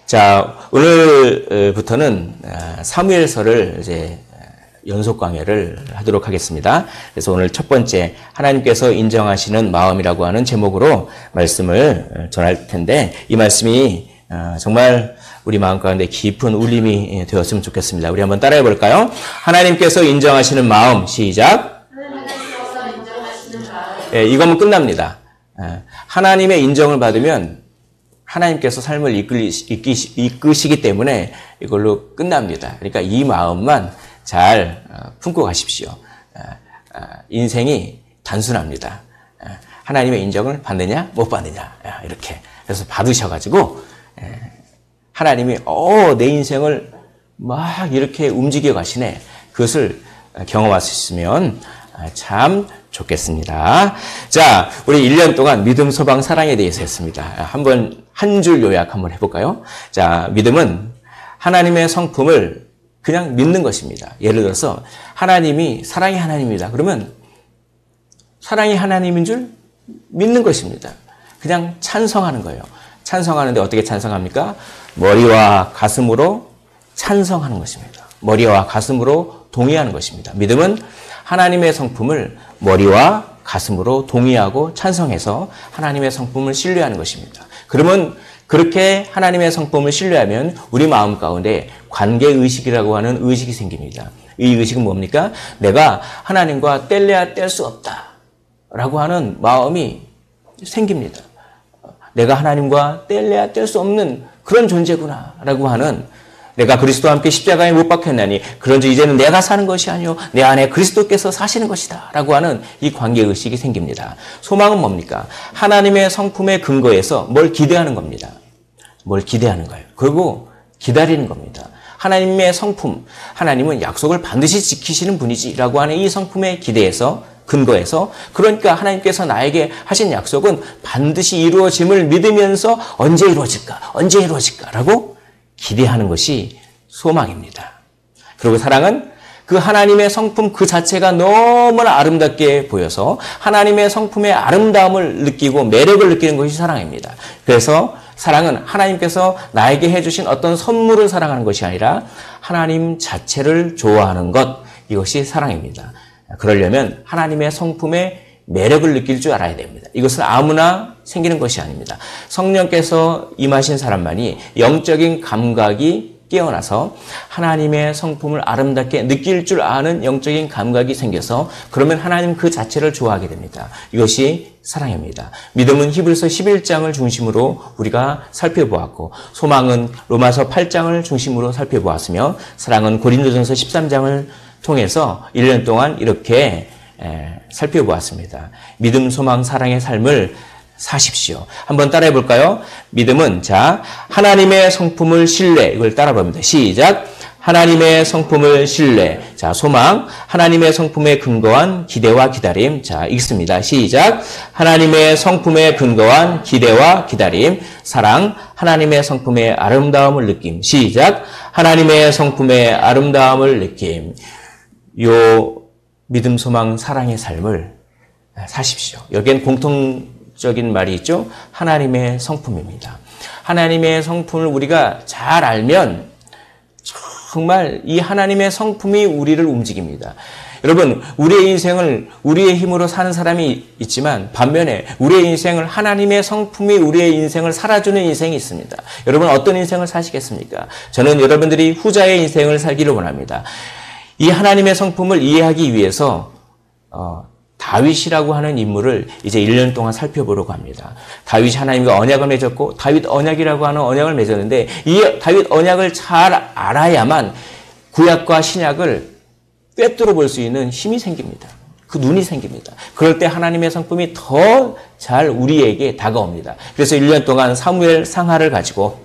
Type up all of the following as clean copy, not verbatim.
자, 오늘부터는 사무엘서를 이제 연속 강해를 하도록 하겠습니다. 그래서 오늘 첫 번째 하나님께서 인정하시는 마음이라고 하는 제목으로 말씀을 전할 텐데 이 말씀이 정말 우리 마음 가운데 깊은 울림이 되었으면 좋겠습니다. 우리 한번 따라해 볼까요? 하나님께서 인정하시는 마음, 시작. 예, 이거면 끝납니다. 하나님의 인정을 받으면 하나님께서 삶을 이끄시기 때문에 이걸로 끝납니다. 그러니까 이 마음만 잘 품고 가십시오. 인생이 단순합니다. 하나님의 인정을 받느냐 못 받느냐 이렇게. 그래서 받으셔가지고 하나님이 내 인생을 막 이렇게 움직여 가시네. 그것을 경험하셨으면 참 좋겠습니다. 자, 우리 1년 동안 믿음, 소망, 사랑에 대해서 했습니다. 한번 한 줄 요약 한번 해볼까요? 자, 믿음은 하나님의 성품을 그냥 믿는 것입니다. 예를 들어서 하나님이 사랑이 하나님입니다. 그러면 사랑이 하나님인 줄 믿는 것입니다. 그냥 찬성하는 거예요. 찬성하는데 어떻게 찬성합니까? 머리와 가슴으로 찬성하는 것입니다. 머리와 가슴으로 동의하는 것입니다. 믿음은 하나님의 성품을 머리와 가슴으로 동의하고 찬성해서 하나님의 성품을 신뢰하는 것입니다. 그러면 그렇게 하나님의 성품을 신뢰하면 우리 마음 가운데 관계의식이라고 하는 의식이 생깁니다. 이 의식은 뭡니까? 내가 하나님과 뗄래야 뗄 수 없다라고 하는 마음이 생깁니다. 내가 하나님과 뗄래야 뗄 수 없는 그런 존재구나라고 하는, 내가 그리스도와 함께 십자가에 못 박혔나니 그런즉 이제는 내가 사는 것이 아니요 내 안에 그리스도께서 사시는 것이다 라고 하는 이 관계의식이 생깁니다. 소망은 뭡니까? 하나님의 성품의 근거에서 뭘 기대하는 겁니다. 뭘 기대하는 거예요. 그리고 기다리는 겁니다. 하나님의 성품, 하나님은 약속을 반드시 지키시는 분이지라고 하는 이 성품의 기대에서, 근거에서, 그러니까 하나님께서 나에게 하신 약속은 반드시 이루어짐을 믿으면서 언제 이루어질까라고 기대하는 것이 소망입니다. 그리고 사랑은 그 하나님의 성품 그 자체가 너무나 아름답게 보여서 하나님의 성품의 아름다움을 느끼고 매력을 느끼는 것이 사랑입니다. 그래서 사랑은 하나님께서 나에게 해주신 어떤 선물을 사랑하는 것이 아니라 하나님 자체를 좋아하는 것, 이것이 사랑입니다. 그러려면 하나님의 성품의 매력을 느낄 줄 알아야 됩니다. 이것은 아무나 생기는 것이 아닙니다. 성령께서 임하신 사람만이 영적인 감각이 깨어나서 하나님의 성품을 아름답게 느낄 줄 아는 영적인 감각이 생겨서 그러면 하나님 그 자체를 좋아하게 됩니다. 이것이 사랑입니다. 믿음은 히브리서 11장을 중심으로 우리가 살펴보았고, 소망은 로마서 8장을 중심으로 살펴보았으며, 사랑은 고린도전서 13장을 통해서 1년 동안 이렇게 살펴보았습니다. 믿음, 소망, 사랑의 삶을 사십시오. 한번 따라해 볼까요? 믿음은, 자, 하나님의 성품을 신뢰. 이걸 따라 봅니다. 시작. 하나님의 성품을 신뢰. 자, 소망. 하나님의 성품에 근거한 기대와 기다림. 자, 읽습니다. 시작. 하나님의 성품에 근거한 기대와 기다림. 사랑. 하나님의 성품의 아름다움을 느낌. 시작. 하나님의 성품의 아름다움을 느낌. 요 믿음, 소망, 사랑의 삶을 사십시오. 여기엔 공통적인 말이 있죠. 하나님의 성품입니다. 하나님의 성품을 우리가 잘 알면 정말 이 하나님의 성품이 우리를 움직입니다. 여러분, 우리의 인생을 우리의 힘으로 사는 사람이 있지만 반면에 우리의 인생을 하나님의 성품이 우리의 인생을 살아주는 인생이 있습니다. 여러분, 어떤 인생을 사시겠습니까? 저는 여러분들이 후자의 인생을 살기를 원합니다. 이 하나님의 성품을 이해하기 위해서 다윗이라고 하는 인물을 이제 1년 동안 살펴보려고 합니다. 다윗이 하나님과 언약을 맺었고 다윗 언약이라고 하는 언약을 맺었는데 이 다윗 언약을 잘 알아야만 구약과 신약을 꿰뚫어 볼 수 있는 힘이 생깁니다. 그 눈이 생깁니다. 그럴 때 하나님의 성품이 더 잘 우리에게 다가옵니다. 그래서 1년 동안 사무엘 상하를 가지고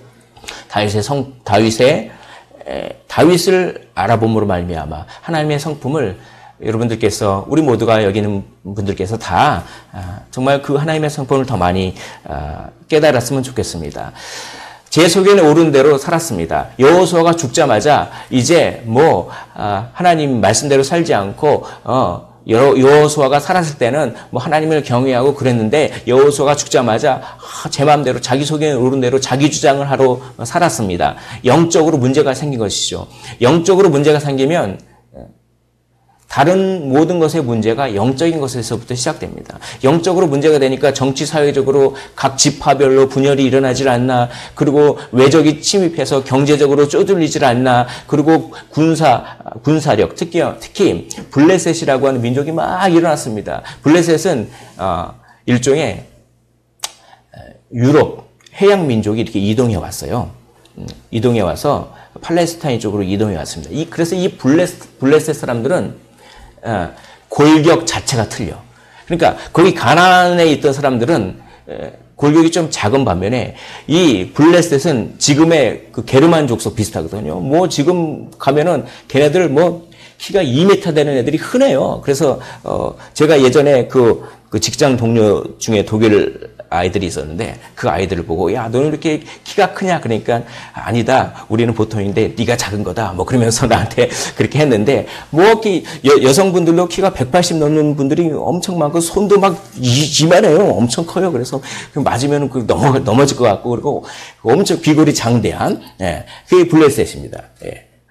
다윗을 알아봄으로 말미암아 하나님의 성품을 여러분들께서, 우리 모두가 여기 있는 분들께서 다 정말 그 하나님의 성품을 더 많이 깨달았으면 좋겠습니다. 제 속에는 옳은 대로 살았습니다. 여호수아가 죽자마자 이제 하나님 말씀대로 살지 않고 여호수아가 살았을 때는 뭐 하나님을 경외하고 그랬는데 여호수아가 죽자마자 제 마음대로 자기 속에 오른 대로 자기 주장을 하러 살았습니다. 영적으로 문제가 생긴 것이죠. 영적으로 문제가 생기면 다른 모든 것의 문제가 영적인 것에서부터 시작됩니다. 영적으로 문제가 되니까 정치, 사회적으로 각 지파별로 분열이 일어나질 않나, 그리고 외적이 침입해서 경제적으로 쪼들리질 않나, 그리고 군사력, 특히 블레셋이라고 하는 민족이 막 일어났습니다. 블레셋은 일종의 유럽 해양 민족이 이렇게 이동해 왔어요. 이동해 와서 팔레스타인 쪽으로 이동해 왔습니다. 그래서 이 블레셋 사람들은 골격 자체가 틀려. 그러니까 거기 가나안에 있던 사람들은 골격이 좀 작은 반면에 이 블레셋은 지금의 그 게르만 족속 비슷하거든요. 뭐 지금 가면은 걔네들 뭐 키가 2m 되는 애들이 흔해요. 그래서 제가 예전에 그 직장 동료 중에 독일 아이들이 있었는데 그 아이들을 보고 야 너는 이렇게 키가 크냐 그러니까 아니다 우리는 보통인데 네가 작은 거다 뭐 그러면서 나한테 그렇게 했는데 뭐 여성분들도 키가 180 넘는 분들이 엄청 많고 손도 막 이만해요. 엄청 커요. 그래서 맞으면 넘어질 것 같고 그리고 엄청 귀골이 장대한 그게 블레셋입니다.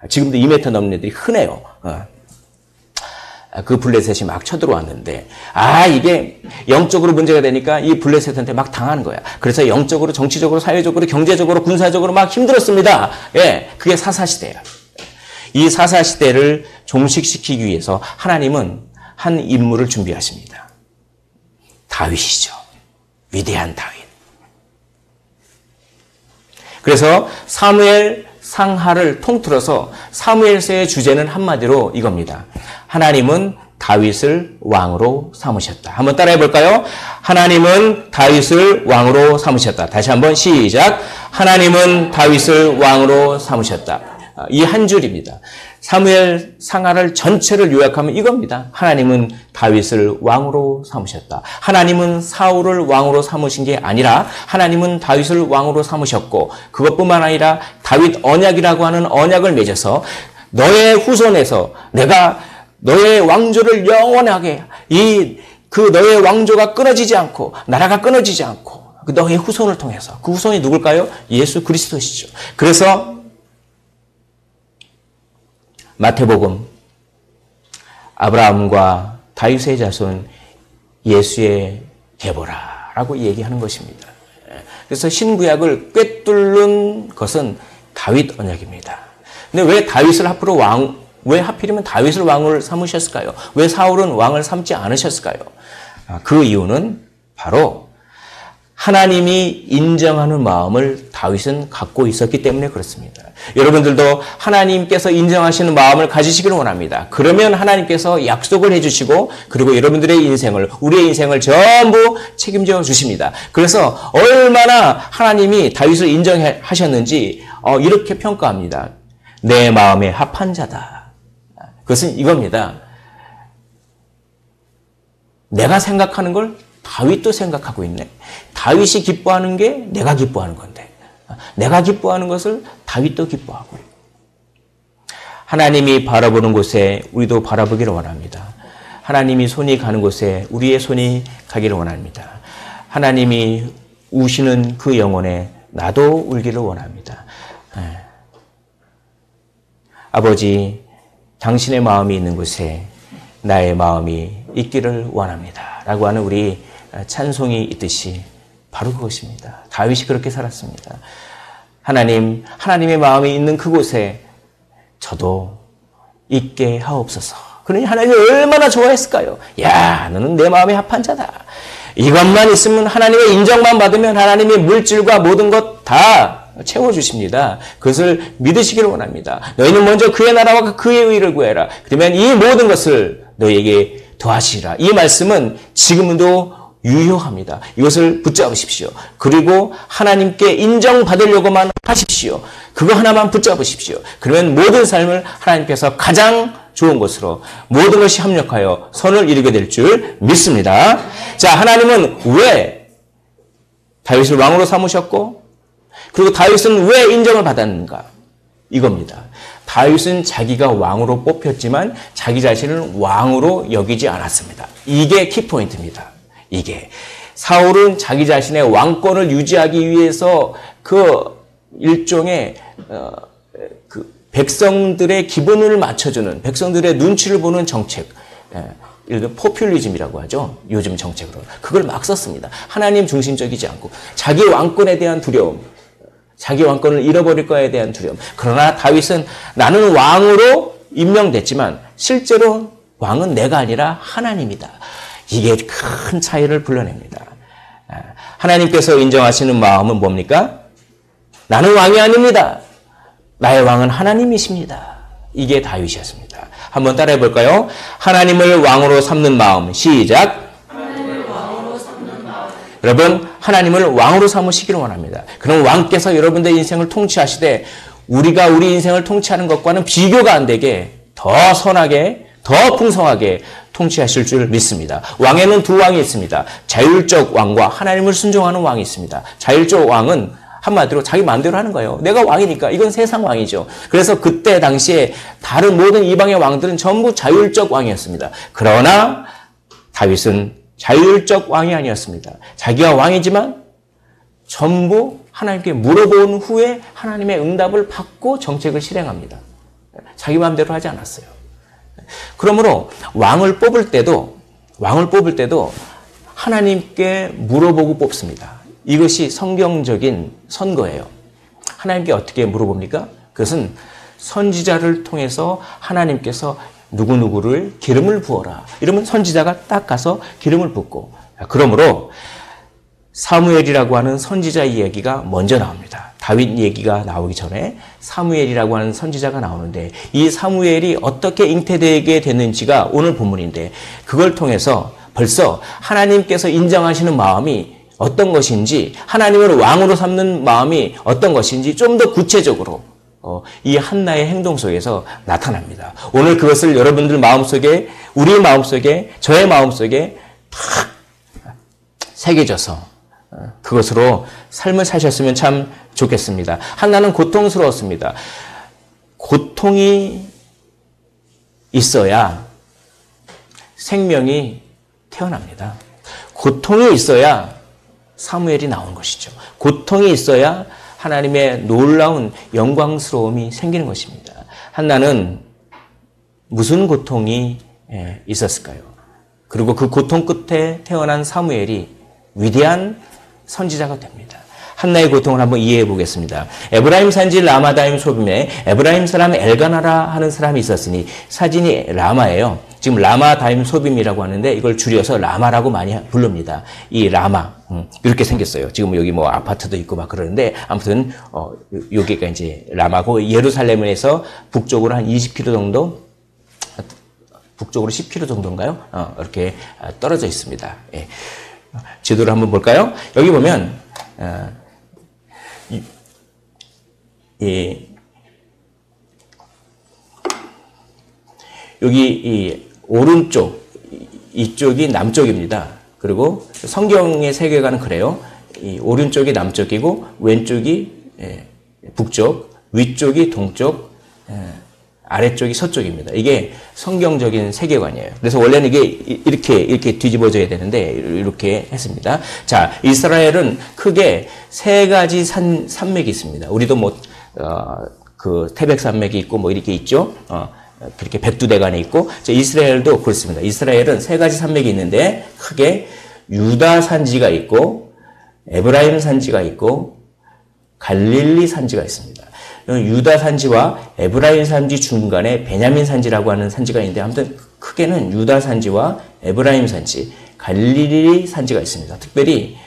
지금도 2m 넘는 애들이 흔해요. 그 블레셋이 막 쳐들어왔는데 이게 영적으로 문제가 되니까 이 블레셋한테 막 당하는 거야. 그래서 영적으로, 정치적으로, 사회적으로, 경제적으로, 군사적으로 막 힘들었습니다. 그게 사사시대야. 이 사사시대를 종식시키기 위해서 하나님은 한 인물을 준비하십니다. 다윗이죠. 위대한 다윗. 그래서 사무엘 상하를 통틀어서 사무엘서의 주제는 한마디로 이겁니다. 하나님은 다윗을 왕으로 삼으셨다. 한번 따라해 볼까요? 하나님은 다윗을 왕으로 삼으셨다. 다시 한번 시작. 하나님은 다윗을 왕으로 삼으셨다. 이 한 줄입니다. 사무엘 상하를 전체를 요약하면 이겁니다. 하나님은 다윗을 왕으로 삼으셨다. 하나님은 사울을 왕으로 삼으신 게 아니라 하나님은 다윗을 왕으로 삼으셨고 그것뿐만 아니라 다윗 언약이라고 하는 언약을 맺어서 너의 후손에서 내가 너의 왕조를 영원하게 너의 왕조가 끊어지지 않고 나라가 끊어지지 않고 너의 후손을 통해서 그 후손이 누굴까요? 예수 그리스도시죠. 그래서 마태복음 아브라함과 다윗의 자손 예수의 계보라라고 얘기하는 것입니다. 그래서 신구약을 꿰뚫는 것은 다윗 언약입니다. 근데 왜 다윗을 앞으로 왜 하필이면 다윗을 왕을 삼으셨을까요? 왜 사울은 왕을 삼지 않으셨을까요? 그 이유는 바로 하나님이 인정하는 마음을 다윗은 갖고 있었기 때문에 그렇습니다. 여러분들도 하나님께서 인정하시는 마음을 가지시기를 원합니다. 그러면 하나님께서 약속을 해주시고 그리고 여러분들의 인생을 우리의 인생을 전부 책임져 주십니다. 그래서 얼마나 하나님이 다윗을 인정하셨는지 이렇게 평가합니다. 내 마음에 합한 자다. 그것은 이겁니다. 내가 생각하는 걸 다윗도 생각하고 있네. 다윗이 기뻐하는 게 내가 기뻐하는 건데 내가 기뻐하는 것을 다윗도 기뻐하고 하나님이 바라보는 곳에 우리도 바라보기를 원합니다. 하나님이 손이 가는 곳에 우리의 손이 가기를 원합니다. 하나님이 우시는 그 영혼에 나도 울기를 원합니다. 아버지, 당신의 마음이 있는 곳에 나의 마음이 있기를 원합니다. 라고 하는 우리 찬송이 있듯이 바로 그것입니다. 다윗이 그렇게 살았습니다. 하나님의 마음이 있는 그곳에 저도 있게 하옵소서. 그러니 하나님이 얼마나 좋아했을까요? 야, 너는 내 마음에 합한 자다. 이것만 있으면 하나님의 인정만 받으면 하나님의 물질과 모든 것 다 채워주십니다. 그것을 믿으시기를 원합니다. 너희는 먼저 그의 나라와 그의 의를 구해라. 그러면 이 모든 것을 너희에게 더하시리라. 이 말씀은 지금도 유효합니다. 이것을 붙잡으십시오. 그리고 하나님께 인정받으려고만 하십시오. 그거 하나만 붙잡으십시오. 그러면 모든 삶을 하나님께서 가장 좋은 것으로 모든 것이 합력하여 선을 이루게 될 줄 믿습니다. 자, 하나님은 왜 다윗을 왕으로 삼으셨고 그리고 다윗은 왜 인정을 받았는가? 이겁니다. 다윗은 자기가 왕으로 뽑혔지만 자기 자신을 왕으로 여기지 않았습니다. 이게 키포인트입니다. 이게 사울은 자기 자신의 왕권을 유지하기 위해서 그 일종의 그 백성들의 기분을 맞춰주는, 백성들의 눈치를 보는 정책, 예를 들어 포퓰리즘이라고 하죠. 요즘 정책으로. 그걸 막 썼습니다. 하나님 중심적이지 않고 자기 왕권에 대한 두려움, 자기 왕권을 잃어버릴 거에 대한 두려움. 그러나 다윗은 나는 왕으로 임명됐지만 실제로 왕은 내가 아니라 하나님이다. 이게 큰 차이를 불러냅니다. 하나님께서 인정하시는 마음은 뭡니까? 나는 왕이 아닙니다. 나의 왕은 하나님이십니다. 이게 다윗이었습니다. 한번 따라해 볼까요? 하나님을 왕으로 삼는 마음. 시작. 하나님을 왕으로 삼는 마음. 여러분, 하나님을 왕으로 삼으시기를 원합니다. 그럼 왕께서 여러분들의 인생을 통치하시되 우리가 우리 인생을 통치하는 것과는 비교가 안 되게 더 선하게, 더 풍성하게 통치하실 줄 믿습니다. 왕에는 두 왕이 있습니다. 자율적 왕과 하나님을 순종하는 왕이 있습니다. 자율적 왕은 한마디로 자기 마음대로 하는 거예요. 내가 왕이니까. 이건 세상 왕이죠. 그래서 그때 당시에 다른 모든 이방의 왕들은 전부 자율적 왕이었습니다. 그러나 다윗은 자율적 왕이 아니었습니다. 자기가 왕이지만 전부 하나님께 물어본 후에 하나님의 응답을 받고 정책을 실행합니다. 자기 마음대로 하지 않았어요. 그러므로 왕을 뽑을 때도 하나님께 물어보고 뽑습니다. 이것이 성경적인 선거예요. 하나님께 어떻게 물어봅니까? 그것은 선지자를 통해서 하나님께서 누구누구를 기름을 부어라. 이러면 선지자가 딱 가서 기름을 붓고. 그러므로 사무엘이라고 하는 선지자 이야기가 먼저 나옵니다. 다윗 얘기가 나오기 전에 사무엘이라고 하는 선지자가 나오는데 이 사무엘이 어떻게 잉태되게 됐는지가 오늘 본문인데 그걸 통해서 벌써 하나님께서 인정하시는 마음이 어떤 것인지 하나님을 왕으로 삼는 마음이 어떤 것인지 좀 더 구체적으로 이 한나의 행동 속에서 나타납니다. 오늘 그것을 여러분들 마음속에 우리 마음속에 저의 마음속에 탁 새겨져서 그것으로 삶을 사셨으면 참 좋겠습니다. 한나는 고통스러웠습니다. 고통이 있어야 생명이 태어납니다. 고통이 있어야 사무엘이 나온 것이죠. 고통이 있어야 하나님의 놀라운 영광스러움이 생기는 것입니다. 한나는 무슨 고통이 있었을까요? 그리고 그 고통 끝에 태어난 사무엘이 위대한 선지자가 됩니다. 한나의 고통을 한번 이해해 보겠습니다. 에브라임 산지 라마다임 소빔에 에브라임 사람 엘가나라 하는 사람이 있었으니 사진이 라마예요. 지금 라마다임 소빔이라고 하는데 이걸 줄여서 라마라고 많이 부릅니다. 이 라마 이렇게 생겼어요. 지금 여기 뭐 아파트도 있고 막 그러는데 아무튼 여기가 이제 라마고 예루살렘에서 북쪽으로 한 20km 정도 북쪽으로 10km 정도인가요? 이렇게 떨어져 있습니다. 예. 지도를 한번 볼까요? 여기 보면 여기 이 오른쪽 이쪽이 남쪽입니다. 그리고 성경의 세계관은 그래요. 이 오른쪽이 남쪽이고 왼쪽이 북쪽, 위쪽이 동쪽, 아래쪽이 서쪽입니다. 이게 성경적인 세계관이에요. 그래서 원래는 이게 이렇게 뒤집어져야 되는데 이렇게 했습니다. 자, 이스라엘은 크게 세 가지 산맥이 있습니다. 우리도 뭐 그 태백 산맥이 있고 뭐 이렇게 있죠. 그렇게 백두대간이 있고 이스라엘도 그렇습니다. 이스라엘은 세 가지 산맥이 있는데 크게 유다 산지가 있고 에브라임 산지가 있고 갈릴리 산지가 있습니다. 유다 산지와 에브라임 산지 중간에 베냐민 산지라고 하는 산지가 있는데 아무튼 크게는 유다 산지와 에브라임 산지, 갈릴리 산지가 있습니다. 특별히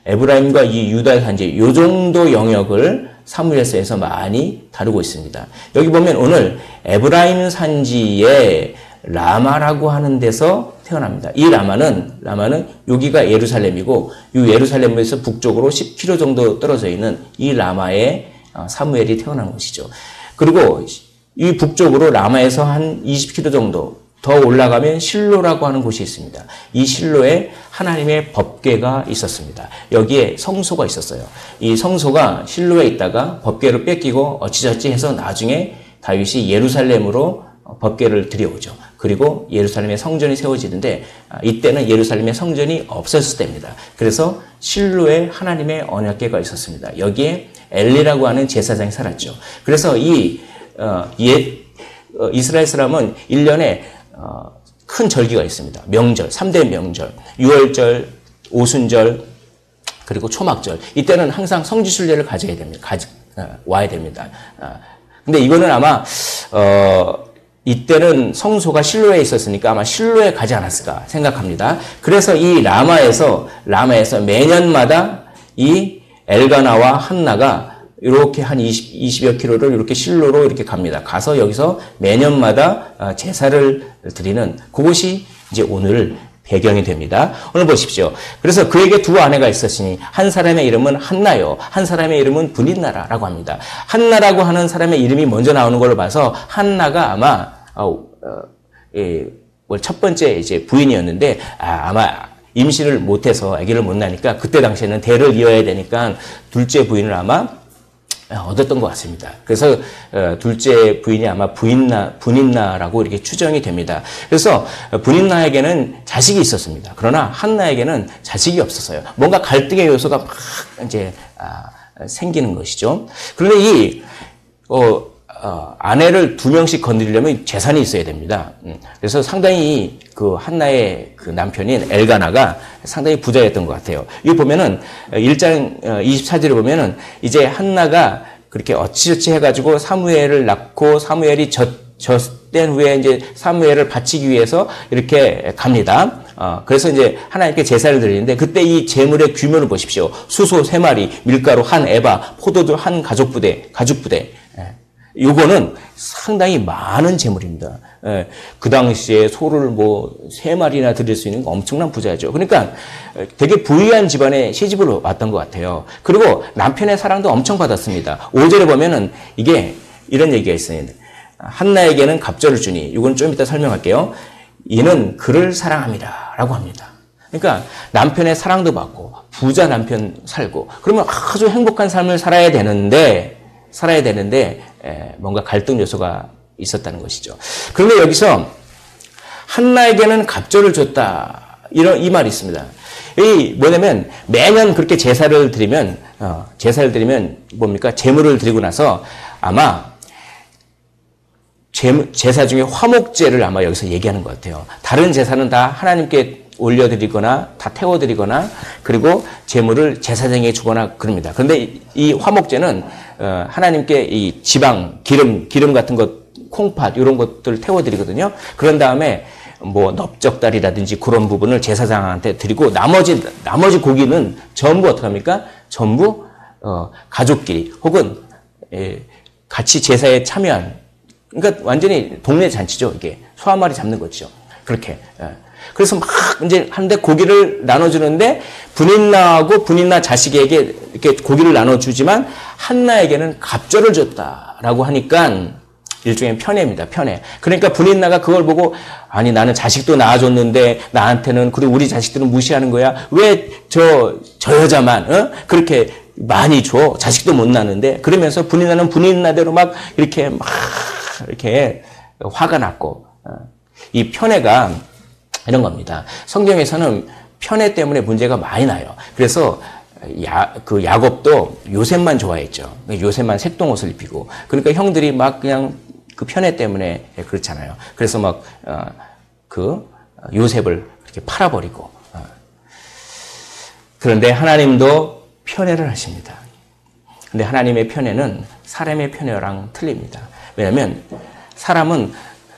에브라임과 이 유다 산지 이 정도 영역을 사무엘서에서 많이 다루고 있습니다. 여기 보면 오늘 에브라임 산지에 라마라고 하는 데서 태어납니다. 이 라마는 여기가 예루살렘이고 이 예루살렘에서 북쪽으로 10km 정도 떨어져 있는 이 라마에 사무엘이 태어난 곳이죠. 그리고 이 북쪽으로 라마에서 한 20km 정도 더 올라가면 실로라고 하는 곳이 있습니다. 이 실로에 하나님의 법궤가 있었습니다. 여기에 성소가 있었어요. 이 성소가 실로에 있다가 법궤를 뺏기고 어찌저찌 해서 나중에 다윗이 예루살렘으로 법궤를 들여오죠. 그리고 예루살렘의 성전이 세워지는데 이때는 예루살렘의 성전이 없었을 때입니다. 그래서 실로에 하나님의 언약궤가 있었습니다. 여기에 엘리라고 하는 제사장이 살았죠. 그래서 이스라엘 사람은 1년에 큰 절기가 있습니다. 명절, 3대 명절, 유월절, 오순절, 그리고 초막절. 이때는 항상 성지순례를 가져야 됩니다. 와야 됩니다. 근데 이거는 아마 이때는 성소가 실로에 있었으니까 아마 실로에 가지 않았을까 생각합니다. 그래서 이 라마에서 매년마다 이 엘가나와 한나가 이렇게 한 20여 킬로를 이렇게 실로로 이렇게 갑니다. 가서 여기서 매년마다 제사를 드리는 그곳이 이제 오늘 배경이 됩니다. 오늘 보십시오. 그래서 그에게 두 아내가 있었으니 한 사람의 이름은 한나요. 한 사람의 이름은 브닛나라고 합니다. 한나라고 하는 사람의 이름이 먼저 나오는 걸로 봐서 한나가 아마 첫 번째 이제 부인이었는데 아마 임신을 못해서 아기를 못 낳으니까 그때 당시에는 대를 이어야 되니까 둘째 부인을 아마 얻었던 것 같습니다. 그래서 둘째 부인이 아마 분인나라고 이렇게 추정이 됩니다. 그래서 분인나에게는 자식이 있었습니다. 그러나 한나에게는 자식이 없었어요. 뭔가 갈등의 요소가 막 이제 생기는 것이죠. 그런데 이 아내를 두 명씩 건드리려면 재산이 있어야 됩니다. 그래서 상당히 그 한나의 그 남편인 엘가나가 상당히 부자였던 것 같아요. 여기 보면은 1장 24절에 보면은 이제 한나가 그렇게 어찌저찌 해가지고 사무엘을 낳고 사무엘이 젖된 후에 이제 사무엘을 바치기 위해서 이렇게 갑니다. 그래서 이제 하나님께 제사를 드리는데 그때 이 제물의 규모를 보십시오. 수소 3마리, 밀가루 한 에바, 포도주 한 가죽부대. 요거는 상당히 많은 재물입니다. 그 당시에 소를 3마리나 드릴 수 있는 엄청난 부자죠. 그러니까 되게 부유한 집안에 시집을 왔던 것 같아요. 그리고 남편의 사랑도 엄청 받았습니다. 5절에 보면은 이게 이런 얘기가 있어요. 한나에게는 갑절을 주니, 이건 좀 이따 설명할게요. 이는 그를 사랑합니다. 라고 합니다. 그러니까 남편의 사랑도 받고 부자 남편 살고 그러면 아주 행복한 삶을 살아야 되는데 뭔가 갈등 요소가 있었다는 것이죠. 그런데 여기서 한나에게는 갑절을 줬다. 이 말이 있습니다. 이 뭐냐면 매년 그렇게 제사를 드리면 뭡니까? 제물을 드리고 나서 아마 제사 중에 화목제를 아마 여기서 얘기하는 것 같아요. 다른 제사는 다 하나님께 올려드리거나 다 태워드리거나 그리고 제물을 제사장에게 주거나 그럽니다. 그런데 이 화목제는 하나님께 이 지방, 기름 같은 것, 콩팥 이런 것들 태워드리거든요. 그런 다음에 넓적다리라든지 그런 부분을 제사장한테 드리고 나머지 고기는 전부 어떻게 합니까? 전부 가족끼리 혹은 같이 제사에 참여한, 그러니까 완전히 동네 잔치죠. 이게 소 한 마리 잡는 거죠. 그렇게. 그래서 막 이제 하는데 고기를 나눠주는데 분인나하고 분인나 자식에게 이렇게 고기를 나눠주지만 한나에게는 갑절을 줬다라고 하니까 일종의 편애입니다. 편애. 그러니까 분인나가 그걸 보고 아니 나는 자식도 낳아줬는데 나한테는 그리고 우리 자식들은 무시하는 거야. 왜 저 여자만 그렇게 많이 줘. 자식도 못 낳는데 그러면서 분인나는 분인나대로 막 이렇게 화가 났고 이 편애가 이런 겁니다. 성경에서는 편애 때문에 문제가 많이 나요. 그래서 야곱도 요셉만 좋아했죠. 요셉만 색동옷을 입히고. 그러니까 형들이 막 그냥 그 편애 때문에 그렇잖아요. 그래서 막 요셉을 이렇게 팔아버리고. 그런데 하나님도 편애를 하십니다. 근데 하나님의 편애는 사람의 편애랑 틀립니다. 왜냐하면 사람은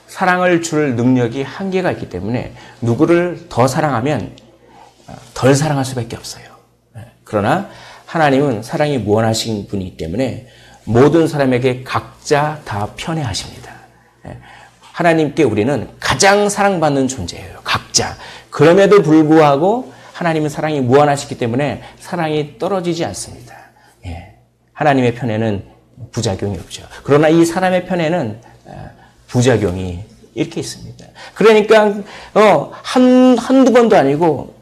사랑을 줄 능력이 한계가 있기 때문에 누구를 더 사랑하면 덜 사랑할 수밖에 없어요. 그러나 하나님은 사랑이 무한하신 분이기 때문에 모든 사람에게 각자 다 편애하십니다. 하나님께 우리는 가장 사랑받는 존재예요. 각자. 그럼에도 불구하고 하나님은 사랑이 무한하시기 때문에 사랑이 떨어지지 않습니다. 하나님의 편애는 부작용이 없죠. 그러나 이 사람의 편애는 부작용이 이렇게 있습니다. 그러니까 한두 번도 아니고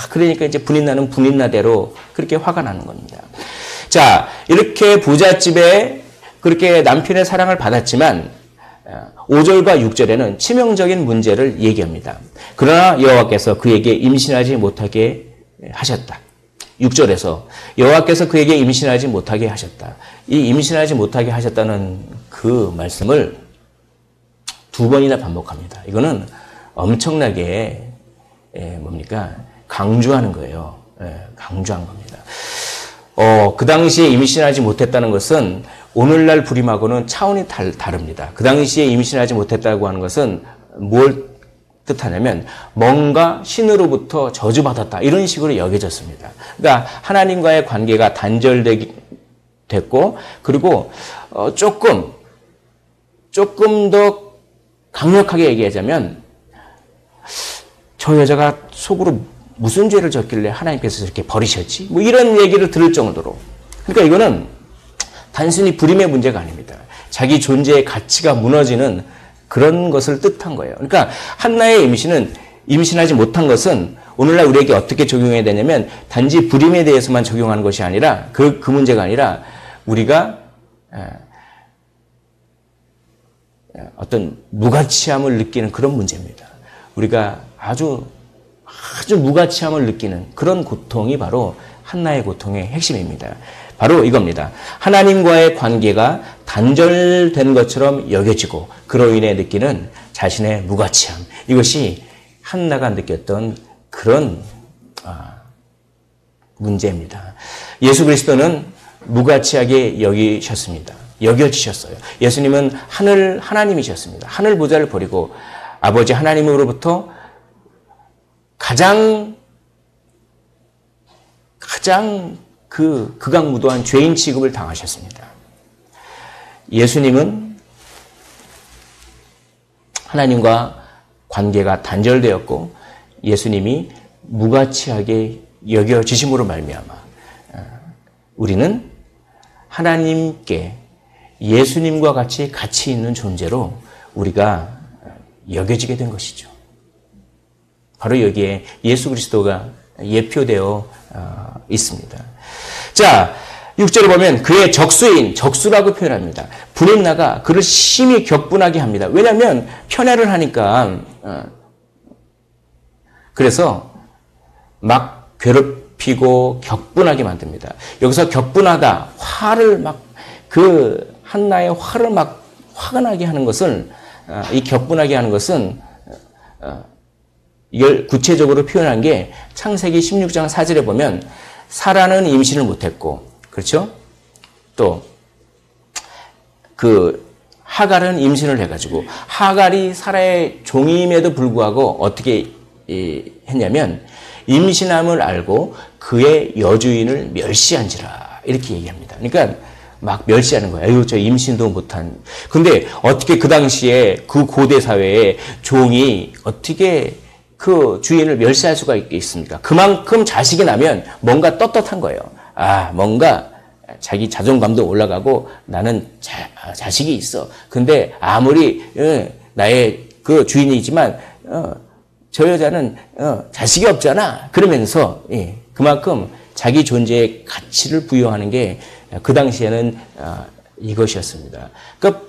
그러니까 이제 분인나는 분인나대로 그렇게 화가 나는 겁니다. 자, 이렇게 부잣집에 그렇게 남편의 사랑을 받았지만 5절과 6절에는 치명적인 문제를 얘기합니다. 그러나 여호와께서 그에게 임신하지 못하게 하셨다. 6절에서 여호와께서 그에게 임신하지 못하게 하셨다. 이 임신하지 못하게 하셨다는 그 말씀을 2번이나 반복합니다. 이거는 엄청나게 뭡니까? 강조하는 거예요. 강조한 겁니다. 그 당시에 임신하지 못했다는 것은 오늘날 불임하고는 차원이 다릅니다. 그 당시에 임신하지 못했다고 하는 것은 뭘 뜻하냐면 뭔가 신으로부터 저주받았다 이런 식으로 여겨졌습니다. 그러니까 하나님과의 관계가 단절됐고 그리고 조금 더 강력하게 얘기하자면 저 여자가 속으로 무슨 죄를 졌길래 하나님께서 이렇게 버리셨지? 뭐 이런 얘기를 들을 정도로. 그러니까 이거는 단순히 불임의 문제가 아닙니다. 자기 존재의 가치가 무너지는 그런 것을 뜻한 거예요. 그러니까 한나의 임신하지 못한 것은 오늘날 우리에게 어떻게 적용해야 되냐면 단지 불임에 대해서만 적용하는 것이 아니라 그 문제가 아니라 우리가 어떤 무가치함을 느끼는 그런 문제입니다. 우리가 아주 무가치함을 느끼는 그런 고통이 바로 한나의 고통의 핵심입니다. 바로 이겁니다. 하나님과의 관계가 단절된 것처럼 여겨지고 그로 인해 느끼는 자신의 무가치함. 이것이 한나가 느꼈던 그런 문제입니다. 예수 그리스도는 무가치하게 여겨지셨어요. 예수님은 하나님이셨습니다. 하늘 보좌를 버리고 아버지 하나님으로부터 가장 극악무도한 죄인 취급을 당하셨습니다. 예수님은 하나님과 관계가 단절되었고 예수님이 무가치하게 여겨지심으로 말미암아 우리는 하나님께 예수님과 같이 가치 있는 존재로 우리가 여겨지게 된 것이죠. 바로 여기에 예수 그리스도가 예표되어 있습니다. 자, 6절에 보면 그의 적수라고 표현합니다. 불임나가 그를 심히 격분하게 합니다. 왜냐하면 편애를 하니까 그래서 막 괴롭히고 격분하게 만듭니다. 여기서 격분하다, 한나의 화를 막 화가 나게 하는 것을 이 격분하게 하는 것은 이걸 구체적으로 표현한 게 창세기 16장 4절에 보면 사라는 임신을 못했고, 그렇죠? 또 하갈은 임신을 해가지고 하갈이 사라의 종임에도 불구하고 어떻게 했냐면 임신함을 알고 그의 여주인을 멸시한지라 이렇게 얘기합니다. 그러니까 막 멸시하는 거예요. 아유, 저 임신도 못한. 근데 어떻게 그 당시에 그 고대 사회에 종이 어떻게 그 주인을 멸시할 수가 있습니까? 그만큼 자식이 나면 뭔가 떳떳한 거예요. 뭔가 자기 자존감도 올라가고 나는 자식이 있어. 근데 아무리 나의 그 주인이지만 저 여자는 자식이 없잖아. 그러면서 그만큼 자기 존재의 가치를 부여하는 게 그 당시에는 이것이었습니다. 그러니까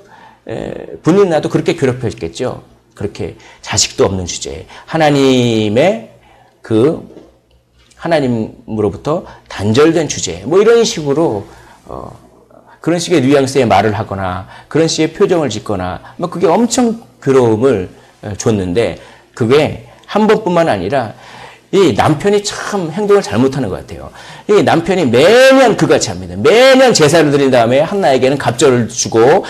분인나도 그렇게 괴롭혔겠죠. 그렇게 자식도 없는 주제에 하나님으로부터 단절된 주제, 뭐 이런 식으로 그런 식의 뉘앙스의 말을 하거나 그런 식의 표정을 짓거나 뭐 그게 엄청 괴로움을 줬는데 그게 한 번뿐만 아니라 이 남편이 참 행동을 잘못하는 것 같아요. 이 남편이 매년 그같이 합니다. 매년 제사를 드린 다음에 한나에게는 갑절을 주고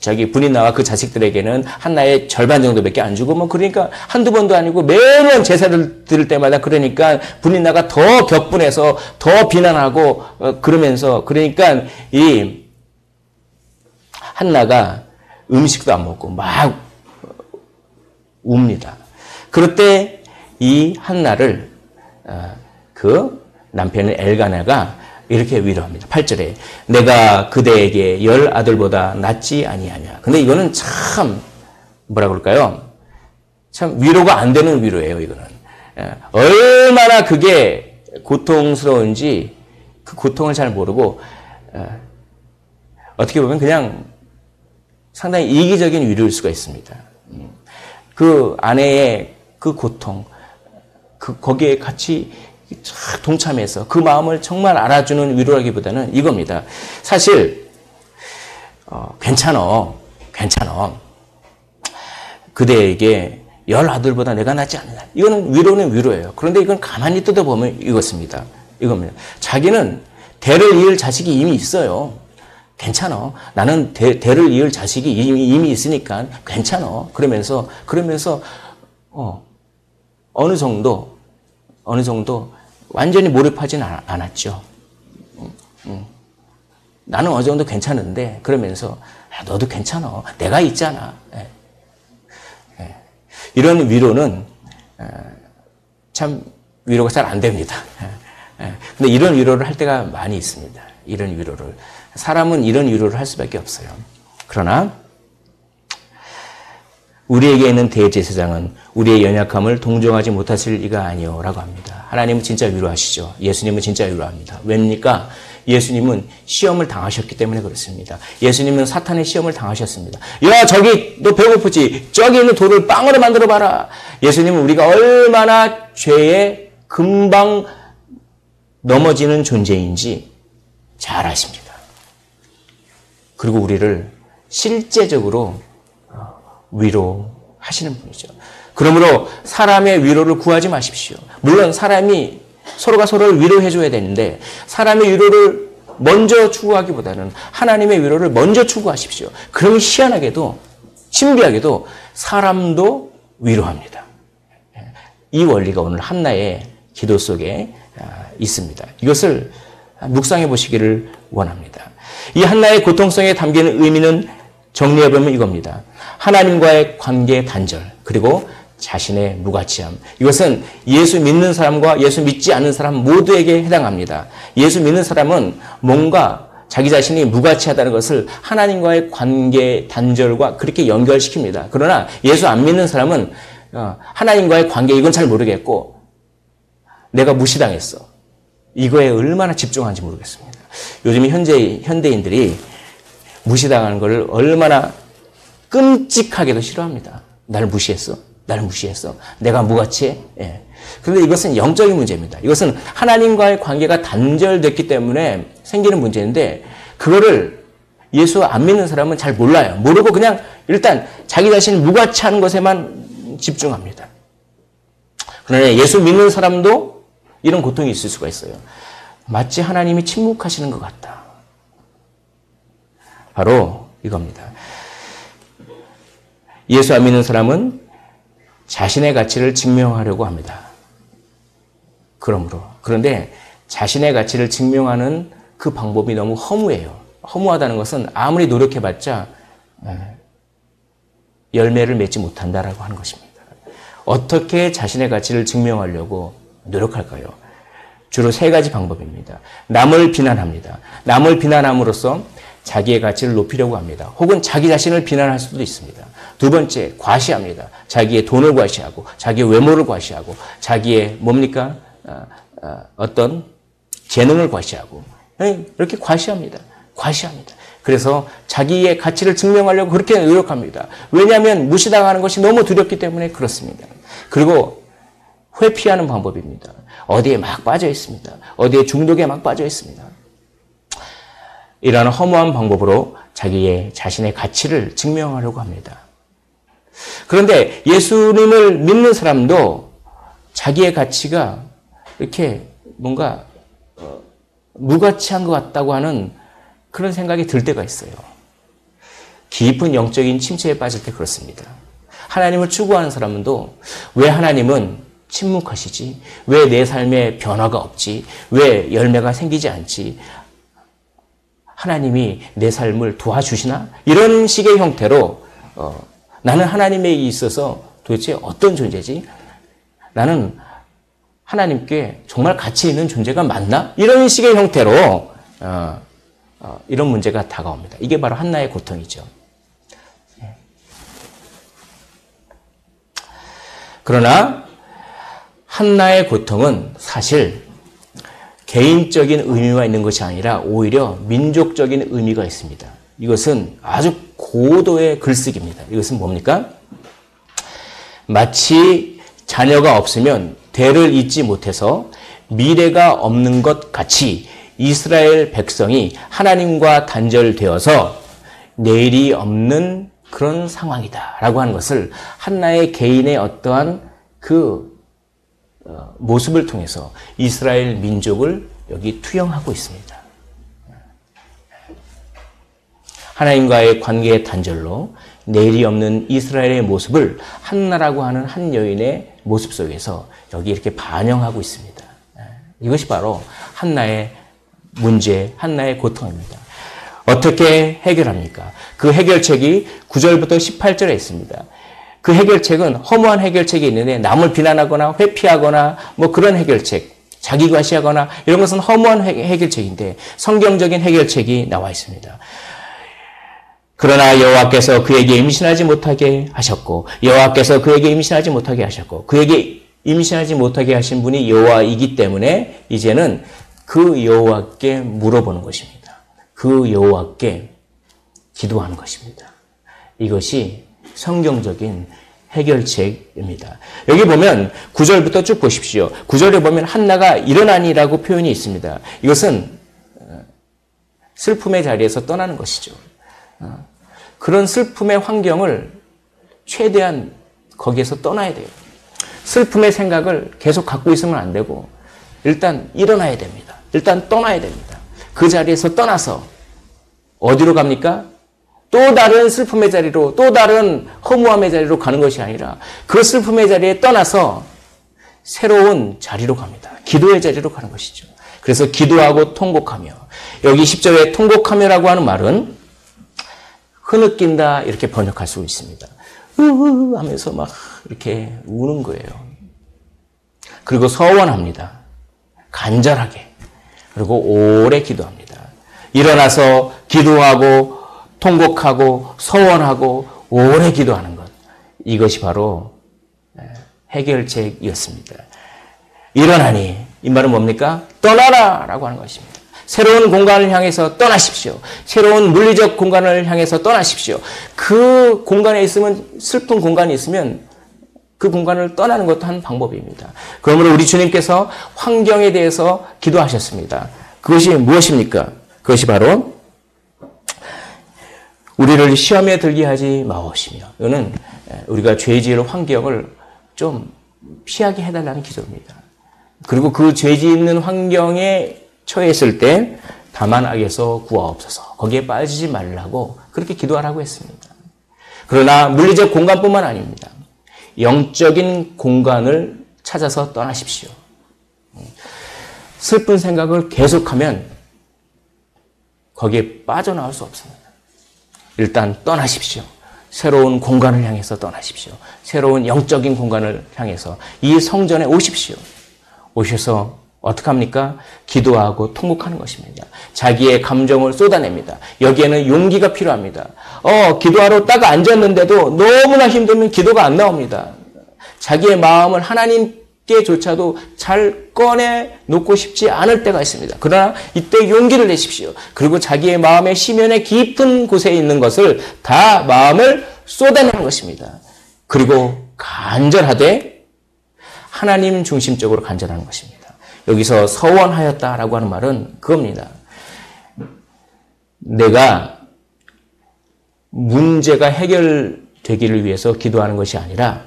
자기 분인나와 그 자식들에게는 한나의 절반 정도밖에 안 주고 그러니까 한두 번도 아니고 매년 제사를 드릴 때마다 그러니까 분인나가 더 격분해서 더 비난하고 그러니까 이 한나가 음식도 안 먹고 막 웁니다. 그럴 때 이 한나를 그 남편인 엘가나가 이렇게 위로합니다. 8절에 내가 그대에게 10 아들보다 낫지 아니하냐. 근데 이거는 참 뭐라 그럴까요? 참 위로가 안 되는 위로예요. 이거는 얼마나 그게 고통스러운지 그 고통을 잘 모르고 어떻게 보면 그냥 상당히 이기적인 위로일 수가 있습니다. 그 아내의 그 고통, 거기에 같이 동참해서 그 마음을 정말 알아주는 위로라기보다는 이겁니다. 사실 괜찮아. 그대에게 10아들보다 내가 낫지 않느냐. 이거는 위로예요. 그런데 이건 가만히 뜯어보면 이겁니다. 자기는 대를 이을 자식이 이미 있어요. 괜찮아. 나는 대를 이을 자식이 이미 있으니까 괜찮아. 그러면서 어느 정도 완전히 몰입하진 않았죠. 나는 어느 정도 괜찮은데 그러면서 너도 괜찮아. 내가 있잖아. 이런 위로는 참 위로가 잘 안 됩니다. 근데 이런 위로를 할 때가 많이 있습니다. 이런 위로를. 사람은 이런 위로를 할 수밖에 없어요. 그러나 우리에게 있는 대제사장은 우리의 연약함을 동정하지 못하실 이가 아니오라고 합니다. 하나님은 진짜 위로하시죠. 예수님은 진짜 위로합니다. 왜입니까? 예수님은 시험을 당하셨기 때문에 그렇습니다. 예수님은 사탄의 시험을 당하셨습니다. 야, 저기 너 배고프지? 저기 있는 돌을 빵으로 만들어 봐라. 예수님은 우리가 얼마나 죄에 금방 넘어지는 존재인지 잘 아십니다. 그리고 우리를 실제적으로 위로하시는 분이죠. 그러므로 사람의 위로를 구하지 마십시오. 물론 사람이 서로가 서로를 위로해 줘야 되는데 사람의 위로를 먼저 추구하기보다는 하나님의 위로를 먼저 추구하십시오. 그러면 희한하게도 신비하게도 사람도 위로합니다. 이 원리가 오늘 한나의 기도 속에 있습니다. 이것을 묵상해 보시기를 원합니다. 이 한나의 고통성에 담기는 의미는 정리해보면 이겁니다. 하나님과의 관계의 단절, 그리고 자신의 무가치함. 이것은 예수 믿는 사람과 예수 믿지 않는 사람 모두에게 해당합니다. 예수 믿는 사람은 뭔가 자기 자신이 무가치하다는 것을 하나님과의 관계 단절과 그렇게 연결시킵니다. 그러나 예수 안 믿는 사람은 하나님과의 관계 이건 잘 모르겠고 내가 무시당했어. 이거에 얼마나 집중하는지 모르겠습니다. 요즘 현대인들이 무시당하는 것을 얼마나 끔찍하게도 싫어합니다. 나를 무시했어. 내가 무가치해. 그런데 이것은 영적인 문제입니다. 이것은 하나님과의 관계가 단절됐기 때문에 생기는 문제인데 그거를 예수 안 믿는 사람은 잘 몰라요. 모르고 그냥 일단 자기 자신을 무가치하는 것에만 집중합니다. 그러나 예수 믿는 사람도 이런 고통이 있을 수가 있어요. 마치 하나님이 침묵하시는 것 같다. 바로 이겁니다. 예수 안 믿는 사람은 자신의 가치를 증명하려고 합니다. 그런데 자신의 가치를 증명하는 그 방법이 너무 허무해요. 허무하다는 것은 아무리 노력해봤자 열매를 맺지 못한다라고 하는 것입니다. 어떻게 자신의 가치를 증명하려고 노력할까요? 주로 3가지 방법입니다. 남을 비난합니다. 남을 비난함으로써 자기의 가치를 높이려고 합니다. 혹은 자기 자신을 비난할 수도 있습니다. 2번째, 과시합니다. 자기의 돈을 과시하고, 자기의 외모를 과시하고, 자기의 뭡니까? 어떤 재능을 과시하고, 이렇게 과시합니다. 그래서 자기의 가치를 증명하려고 그렇게 노력합니다. 왜냐하면 무시당하는 것이 너무 두렵기 때문에 그렇습니다. 그리고 회피하는 방법입니다. 어디에 막 빠져 있습니다. 어디에 중독에 막 빠져 있습니다. 이러한 허무한 방법으로 자신의 가치를 증명하려고 합니다. 그런데 예수님을 믿는 사람도 자기의 가치가 이렇게 뭔가 무가치한 것 같다고 하는 그런 생각이 들 때가 있어요. 깊은 영적인 침체에 빠질 때 그렇습니다. 하나님을 추구하는 사람도 왜 하나님은 침묵하시지? 왜 내 삶에 변화가 없지? 왜 열매가 생기지 않지? 하나님이 내 삶을 도와주시나? 이런 식의 형태로 나는 하나님에 있어서 도대체 어떤 존재지? 나는 하나님께 정말 가치 있는 존재가 맞나? 이런 식의 형태로 이런 문제가 다가옵니다. 이게 바로 한나의 고통이죠. 그러나 한나의 고통은 사실 개인적인 의미가 있는 것이 아니라 오히려 민족적인 의미가 있습니다. 이것은 아주 고도의 글쓰기입니다. 이것은 뭡니까? 마치 자녀가 없으면 대를 잇지 못해서 미래가 없는 것 같이 이스라엘 백성이 하나님과 단절되어서 내일이 없는 그런 상황이다라고 하는 것을 한나의 개인의 어떠한 그 모습을 통해서 이스라엘 민족을 여기 투영하고 있습니다. 하나님과의 관계의 단절로 내일이 없는 이스라엘의 모습을 한나라고 하는 한 여인의 모습 속에서 여기 이렇게 반영하고 있습니다. 이것이 바로 한나의 문제, 한나의 고통입니다. 어떻게 해결합니까? 그 해결책이 9절부터 18절에 있습니다. 그 해결책은 허무한 해결책이 있는데 남을 비난하거나 회피하거나 뭐 그런 해결책, 자기 과시하거나 이런 것은 허무한 해결책인데 성경적인 해결책이 나와 있습니다. 그러나 여호와께서 그에게 임신하지 못하게 하셨고 여호와께서 그에게 임신하지 못하게 하셨고 그에게 임신하지 못하게 하신 분이 여호와이기 때문에 이제는 그 여호와께 물어보는 것입니다. 그 여호와께 기도하는 것입니다. 이것이 성경적인 해결책입니다. 여기 보면 9절부터 쭉 보십시오. 9절에 보면 한나가 일어나니라고 표현이 있습니다. 이것은 슬픔의 자리에서 떠나는 것이죠. 그런 슬픔의 환경을 최대한 거기에서 떠나야 돼요. 슬픔의 생각을 계속 갖고 있으면 안 되고 일단 일어나야 됩니다. 일단 떠나야 됩니다. 그 자리에서 떠나서 어디로 갑니까? 또 다른 슬픔의 자리로, 또 다른 허무함의 자리로 가는 것이 아니라 그 슬픔의 자리에 떠나서 새로운 자리로 갑니다. 기도의 자리로 가는 것이죠. 그래서 기도하고 통곡하며, 여기 10절에 통곡하며라고 하는 말은 흐느낀다 이렇게 번역할 수 있습니다. 으으 하면서 막 이렇게 우는 거예요. 그리고 서원합니다. 간절하게. 그리고 오래 기도합니다. 일어나서 기도하고 통곡하고 서원하고 오래 기도하는 것. 이것이 바로 해결책이었습니다. 일어나니 이 말은 뭡니까? 떠나라 라고 하는 것입니다. 새로운 공간을 향해서 떠나십시오. 새로운 물리적 공간을 향해서 떠나십시오. 그 공간에 있으면, 슬픈 공간이 있으면 그 공간을 떠나는 것도 한 방법입니다. 그러므로 우리 주님께서 환경에 대해서 기도하셨습니다. 그것이 무엇입니까? 그것이 바로 우리를 시험에 들게 하지 마옵시며, 이거는 우리가 죄 지을 환경을 좀 피하게 해달라는 기도입니다. 그리고 그 죄 짓는 환경에 처했을 때 다만 악에서 구하옵소서, 거기에 빠지지 말라고 그렇게 기도하라고 했습니다. 그러나 물리적 공간뿐만 아닙니다. 영적인 공간을 찾아서 떠나십시오. 슬픈 생각을 계속하면 거기에 빠져나올 수 없습니다. 일단 떠나십시오. 새로운 공간을 향해서 떠나십시오. 새로운 영적인 공간을 향해서 이 성전에 오십시오. 오셔서 어떻게 합니까? 기도하고 통곡하는 것입니다. 자기의 감정을 쏟아냅니다. 여기에는 용기가 필요합니다. 기도하러 딱 앉았는데도 너무나 힘들면 기도가 안 나옵니다. 자기의 마음을 하나님께조차도 잘 꺼내놓고 싶지 않을 때가 있습니다. 그러나 이때 용기를 내십시오. 그리고 자기의 마음의 심연의 깊은 곳에 있는 것을 다 마음을 쏟아내는 것입니다. 그리고 간절하되 하나님 중심적으로 간절하는 것입니다. 여기서 서원하였다라고 하는 말은 그겁니다. 내가 문제가 해결되기를 위해서 기도하는 것이 아니라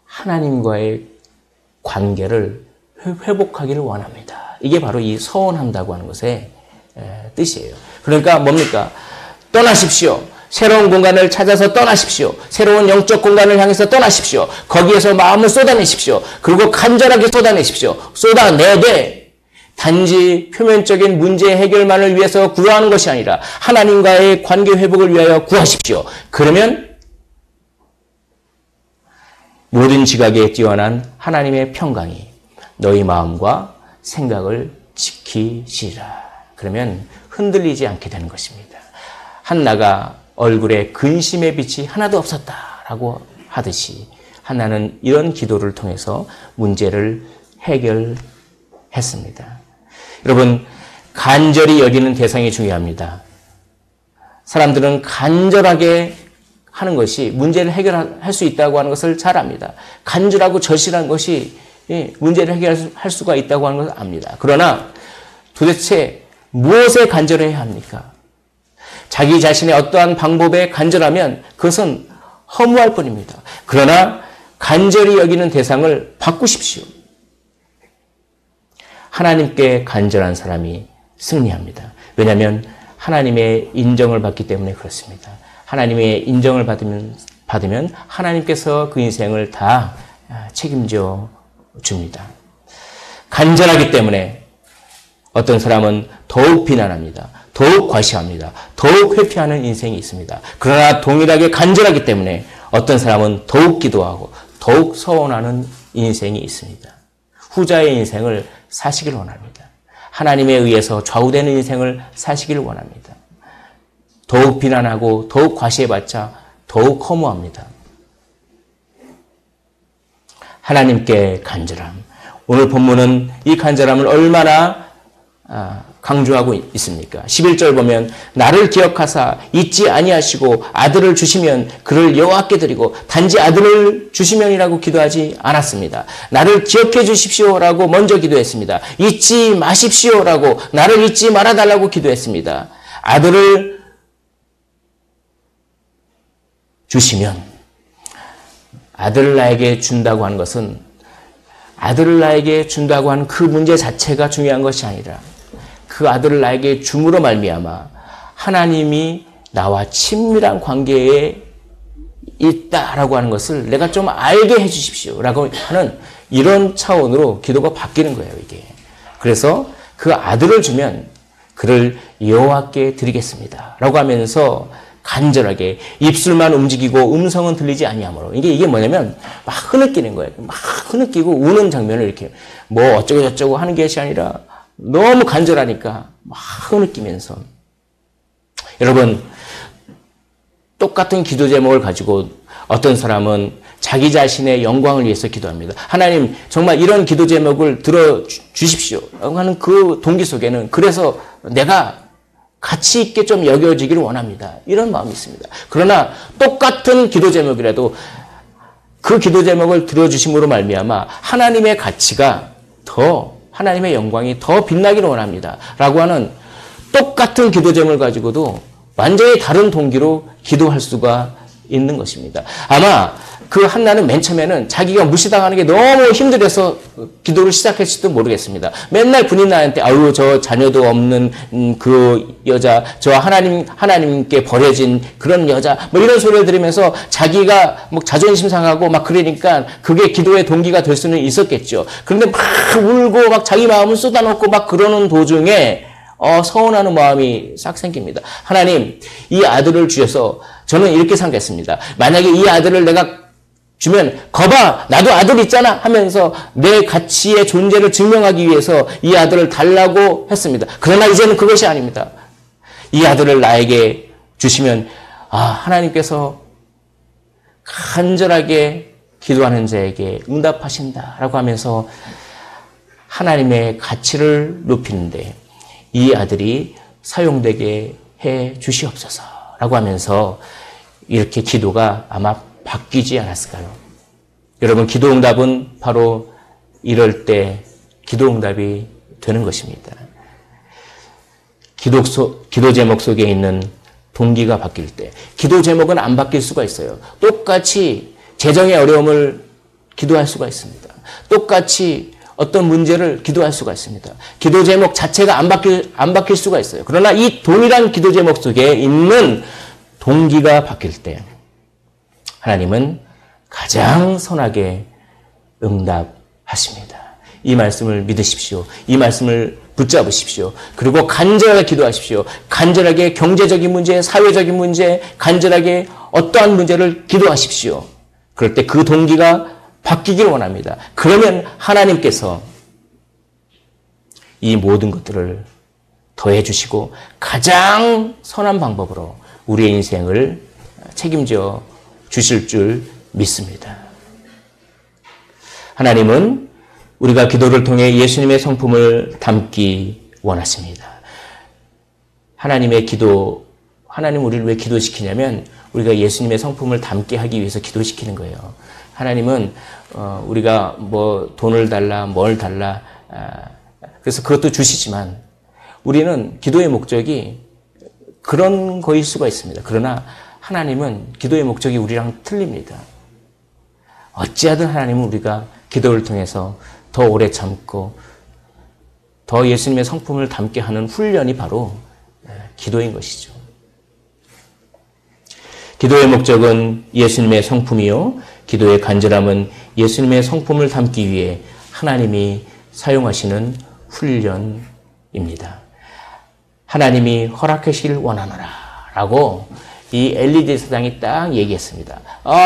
하나님과의 관계를 회복하기를 원합니다. 이게 바로 이 서원한다고 하는 것의 뜻이에요. 그러니까 뭡니까? 떠나십시오. 새로운 공간을 찾아서 떠나십시오. 새로운 영적 공간을 향해서 떠나십시오. 거기에서 마음을 쏟아내십시오. 그리고 간절하게 쏟아내십시오. 쏟아내되 단지 표면적인 문제 해결만을 위해서 구하는 것이 아니라 하나님과의 관계 회복을 위하여 구하십시오. 그러면 모든 지각에 뛰어난 하나님의 평강이 너희 마음과 생각을 지키시리라. 그러면 흔들리지 않게 되는 것입니다. 한나가 얼굴에 근심의 빛이 하나도 없었다라고 하듯이 한나는 이런 기도를 통해서 문제를 해결했습니다. 여러분, 간절히 여기는 대상이 중요합니다. 사람들은 간절하게 하는 것이 문제를 해결할 수 있다고 하는 것을 잘 압니다. 간절하고 절실한 것이 문제를 해결할 수가 있다고 하는 것을 압니다. 그러나 도대체 무엇에 간절해야 합니까? 자기 자신의 어떠한 방법에 간절하면 그것은 허무할 뿐입니다. 그러나 간절히 여기는 대상을 바꾸십시오. 하나님께 간절한 사람이 승리합니다. 왜냐하면 하나님의 인정을 받기 때문에 그렇습니다. 하나님의 인정을 받으면 하나님께서 그 인생을 다 책임져 줍니다. 간절하기 때문에 어떤 사람은 더욱 비난합니다. 더욱 과시합니다. 더욱 회피하는 인생이 있습니다. 그러나 동일하게 간절하기 때문에 어떤 사람은 더욱 기도하고 더욱 서원하는 인생이 있습니다. 후자의 인생을 사시길 원합니다. 하나님에 의해서 좌우되는 인생을 사시길 원합니다. 더욱 비난하고 더욱 과시해봤자 더욱 허무합니다. 하나님께 간절함. 오늘 본문은 이 간절함을 얼마나 강조하고 있습니까? 11절 보면 나를 기억하사 잊지 아니하시고 아들을 주시면 그를 여호와께 드리고 단지 아들을 주시면이라고 기도하지 않았습니다. 나를 기억해 주십시오라고 먼저 기도했습니다. 잊지 마십시오라고 나를 잊지 말아달라고 기도했습니다. 아들을 주시면 아들을 나에게 준다고 하는 것은 아들을 나에게 준다고 하는 그 문제 자체가 중요한 것이 아니라 그 아들을 나에게 줌으로 말미암아 하나님이 나와 친밀한 관계에 있다라고 하는 것을 내가 좀 알게 해 주십시오라고 하는 이런 차원으로 기도가 바뀌는 거예요, 이게. 그래서 그 아들을 주면 그를 여호와께 드리겠습니다라고 하면서 간절하게 입술만 움직이고 음성은 들리지 아니하므로 이게 뭐냐면 막 흐느끼는 거예요. 막 흐느끼고 우는 장면을 이렇게 뭐 어쩌고 저쩌고 하는 것이 아니라 너무 간절하니까 막 흐느끼면서. 여러분, 똑같은 기도 제목을 가지고 어떤 사람은 자기 자신의 영광을 위해서 기도합니다. 하나님, 정말 이런 기도 제목을 들어주십시오 하는 그 동기 속에는 그래서 내가 가치 있게 좀 여겨지기를 원합니다. 이런 마음이 있습니다. 그러나 똑같은 기도 제목이라도 그 기도 제목을 들어주심으로 말미암아 하나님의 가치가 하나님의 영광이 더 빛나기를 원합니다. 라고 하는 똑같은 기도 제목을 가지고도 완전히 다른 동기로 기도할 수가 있는 것입니다. 아마 그 한나는 맨 처음에는 자기가 무시당하는 게 너무 힘들어서 기도를 시작했을지도 모르겠습니다. 맨날 군인나한테 아유 저 자녀도 없는 그 여자, 저 하나님께 버려진 그런 여자 뭐 이런 소리를 들으면서 자기가 뭐 자존심 상하고 막 그러니까 그게 기도의 동기가 될 수는 있었겠죠. 그런데 막 울고 막 자기 마음을 쏟아놓고 막 그러는 도중에 서운하는 마음이 싹 생깁니다. 하나님, 이 아들을 주셔서 저는 이렇게 생각했습니다. 만약에 이 아들을 내가 주면 거봐 나도 아들 있잖아 하면서 내 가치의 존재를 증명하기 위해서 이 아들을 달라고 했습니다. 그러나 이제는 그것이 아닙니다. 이 아들을 나에게 주시면 하나님께서 간절하게 기도하는 자에게 응답하신다라고 하면서 하나님의 가치를 높이는데 이 아들이 사용되게 해 주시옵소서라고 하면서 이렇게 기도가 아마 바뀌지 않았을까요? 여러분, 기도응답은 바로 이럴 때 기도응답이 되는 것입니다. 기도 제목 속에 있는 동기가 바뀔 때 기도 제목은 안 바뀔 수가 있어요. 똑같이 재정의 어려움을 기도할 수가 있습니다. 똑같이 어떤 문제를 기도할 수가 있습니다. 기도 제목 자체가 안 바뀔 수가 있어요. 그러나 이 동일한 기도 제목 속에 있는 동기가 바뀔 때 하나님은 가장 선하게 응답하십니다. 이 말씀을 믿으십시오. 이 말씀을 붙잡으십시오. 그리고 간절하게 기도하십시오. 간절하게 경제적인 문제, 사회적인 문제, 간절하게 어떠한 문제를 기도하십시오. 그럴 때 그 동기가 바뀌길 원합니다. 그러면 하나님께서 이 모든 것들을 더해 주시고 가장 선한 방법으로 우리의 인생을 책임져 주실 줄 믿습니다. 하나님은 우리가 기도를 통해 예수님의 성품을 담기 원하십니다. 하나님의 하나님 우리를 왜 기도시키냐면 우리가 예수님의 성품을 닮게 하기 위해서 기도시키는 거예요. 하나님은 우리가 뭐 돈을 달라, 뭘 달라, 그래서 그것도 주시지만 우리는 기도의 목적이 그런 거일 수가 있습니다. 그러나 하나님은 기도의 목적이 우리랑 틀립니다. 어찌하든 하나님은 우리가 기도를 통해서 더 오래 참고 더 예수님의 성품을 닮게 하는 훈련이 바로 기도인 것이죠. 기도의 목적은 예수님의 성품이요. 기도의 간절함은 예수님의 성품을 담기 위해 하나님이 사용하시는 훈련입니다. 하나님이 허락하시길 원하노라 라고 이 엘리 제사장이 딱 얘기했습니다.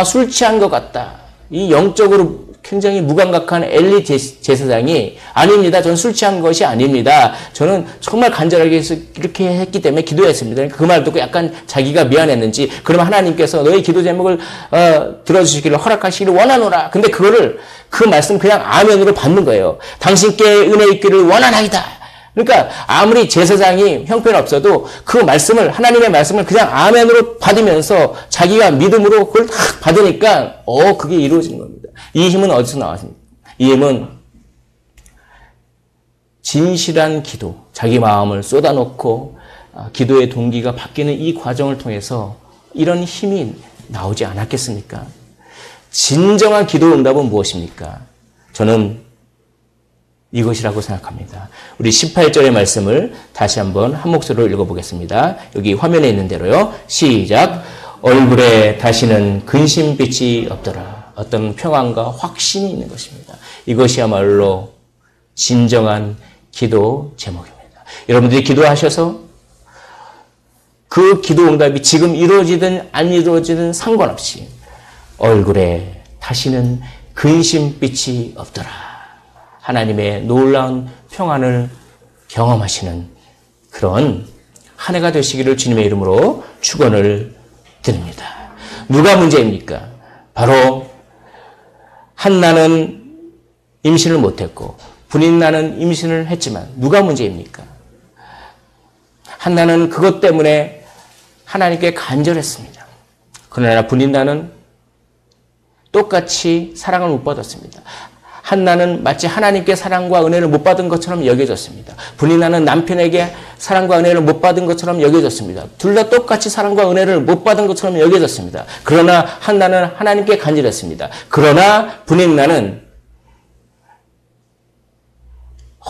술 취한 것 같다. 이 영적으로 굉장히 무감각한 엘리 제사장이 아닙니다. 저는 술 취한 것이 아닙니다. 저는 정말 간절하게 이렇게 했기 때문에 기도했습니다. 그 말 듣고 약간 자기가 미안했는지 그러면 하나님께서 너의 기도 제목을 들어주시기를 허락하시기를 원하노라. 근데 그 말씀 그냥 아멘으로 받는 거예요. 당신께 은혜 있기를 원하나이다. 그러니까 아무리 제사장이 형편없어도 그 말씀을 하나님의 말씀을 그냥 아멘으로 받으면서 자기가 믿음으로 그걸 딱 받으니까 그게 이루어지는 겁니다. 이 힘은 어디서 나왔습니까? 이 힘은 진실한 기도, 자기 마음을 쏟아놓고 기도의 동기가 바뀌는 이 과정을 통해서 이런 힘이 나오지 않았겠습니까? 진정한 기도 응답은 무엇입니까? 저는 이것이라고 생각합니다. 우리 18절의 말씀을 다시 한번 한 목소리로 읽어보겠습니다. 여기 화면에 있는 대로요. 시작. 얼굴에 다시는 근심빛이 없더라. 어떤 평안과 확신이 있는 것입니다. 이것이야말로 진정한 기도 제목입니다. 여러분들이 기도하셔서 그 기도 응답이 지금 이루어지든 안 이루어지든 상관없이 얼굴에 다시는 근심빛이 없더라. 하나님의 놀라운 평안을 경험하시는 그런 한 해가 되시기를 주님의 이름으로 축원을 드립니다. 누가 문제입니까? 바로 한나는 임신을 못했고 분인나는 임신을 했지만 누가 문제입니까? 한나는 그것 때문에 하나님께 간절했습니다. 그러나 분인나는 똑같이 사랑을 못 받았습니다. 한나는 마치 하나님께 사랑과 은혜를 못 받은 것처럼 여겨졌습니다. 분인나는 남편에게 사랑과 은혜를 못 받은 것처럼 여겨졌습니다. 둘 다 똑같이 사랑과 은혜를 못 받은 것처럼 여겨졌습니다. 그러나 한나는 하나님께 간절했습니다. 그러나 분인나는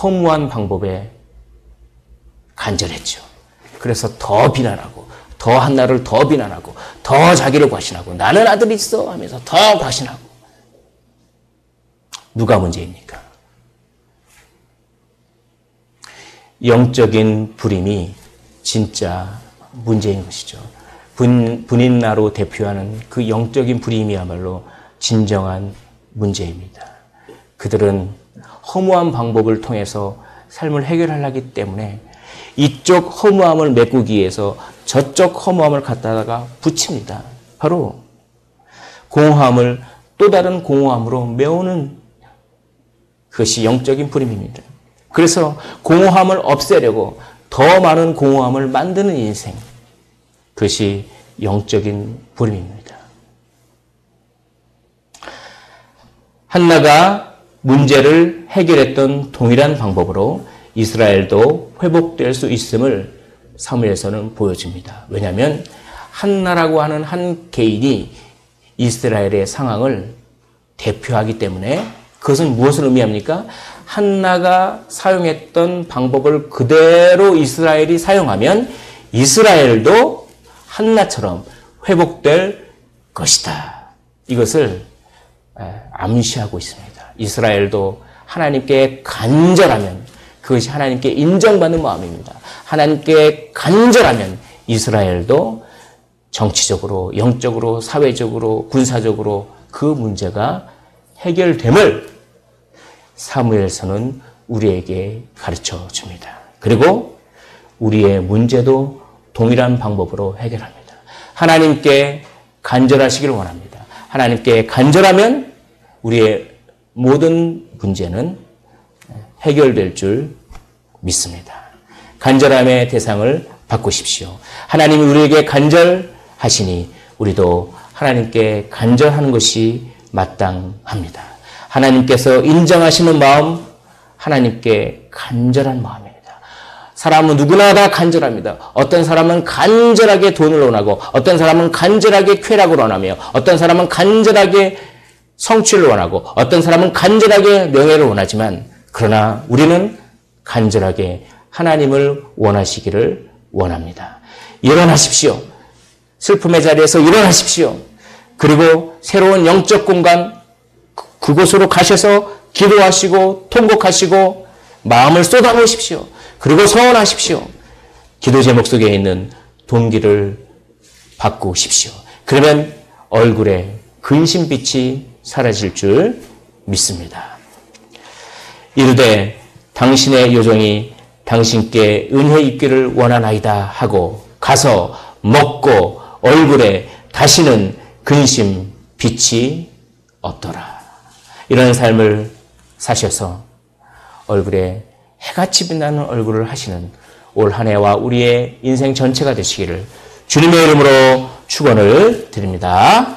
허무한 방법에 간절했죠. 그래서 더 비난하고 더 한나를 더 비난하고 더 자기를 과신하고 나는 아들이 있어 하면서 더 과신하고 누가 문제입니까? 영적인 불임이 진짜 문제인 것이죠. 분인나로 대표하는 그 영적인 불임이야말로 진정한 문제입니다. 그들은 허무한 방법을 통해서 삶을 해결하기 때문에 이쪽 허무함을 메꾸기 위해서 저쪽 허무함을 갖다가 붙입니다. 바로 공허함을 또 다른 공허함으로 메우는 그것이 영적인 불임입니다. 그래서 공허함을 없애려고 더 많은 공허함을 만드는 인생. 그것이 영적인 불임입니다. 한나가 문제를 해결했던 동일한 방법으로 이스라엘도 회복될 수 있음을 사무엘서는 보여줍니다. 왜냐하면 한나라고 하는 한 개인이 이스라엘의 상황을 대표하기 때문에 그것은 무엇을 의미합니까? 한나가 사용했던 방법을 그대로 이스라엘이 사용하면 이스라엘도 한나처럼 회복될 것이다. 이것을 암시하고 있습니다. 이스라엘도 하나님께 간절하면 그것이 하나님께 인정받는 마음입니다. 하나님께 간절하면 이스라엘도 정치적으로, 영적으로, 사회적으로, 군사적으로 그 문제가 해결됨을 사무엘서는 우리에게 가르쳐 줍니다. 그리고 우리의 문제도 동일한 방법으로 해결합니다. 하나님께 간절하시길 원합니다. 하나님께 간절하면 우리의 모든 문제는 해결될 줄 믿습니다. 간절함의 대상을 바꾸십시오. 하나님이 우리에게 간절하시니 우리도 하나님께 간절하는 것이 마땅합니다. 하나님께서 인정하시는 마음, 하나님께 간절한 마음입니다. 사람은 누구나 다 간절합니다. 어떤 사람은 간절하게 돈을 원하고, 어떤 사람은 간절하게 쾌락을 원하며, 어떤 사람은 간절하게 성취를 원하고, 어떤 사람은 간절하게 명예를 원하지만, 그러나 우리는 간절하게 하나님을 원하시기를 원합니다. 일어나십시오. 슬픔의 자리에서 일어나십시오. 그리고 새로운 영적 공간, 그곳으로 가셔서 기도하시고 통곡하시고 마음을 쏟아놓으십시오. 그리고 서원하십시오. 기도 제목 속에 있는 동기를 바꾸십시오. 그러면 얼굴에 근심빛이 사라질 줄 믿습니다. 이르되 당신의 요정이 당신께 은혜 입기를 원하나이다 하고 가서 먹고 얼굴에 다시는 근심 빛이 없더라. 이런 삶을 사셔서 얼굴에 해같이 빛나는 얼굴을 하시는 올 한 해와 우리의 인생 전체가 되시기를 주님의 이름으로 축원을 드립니다.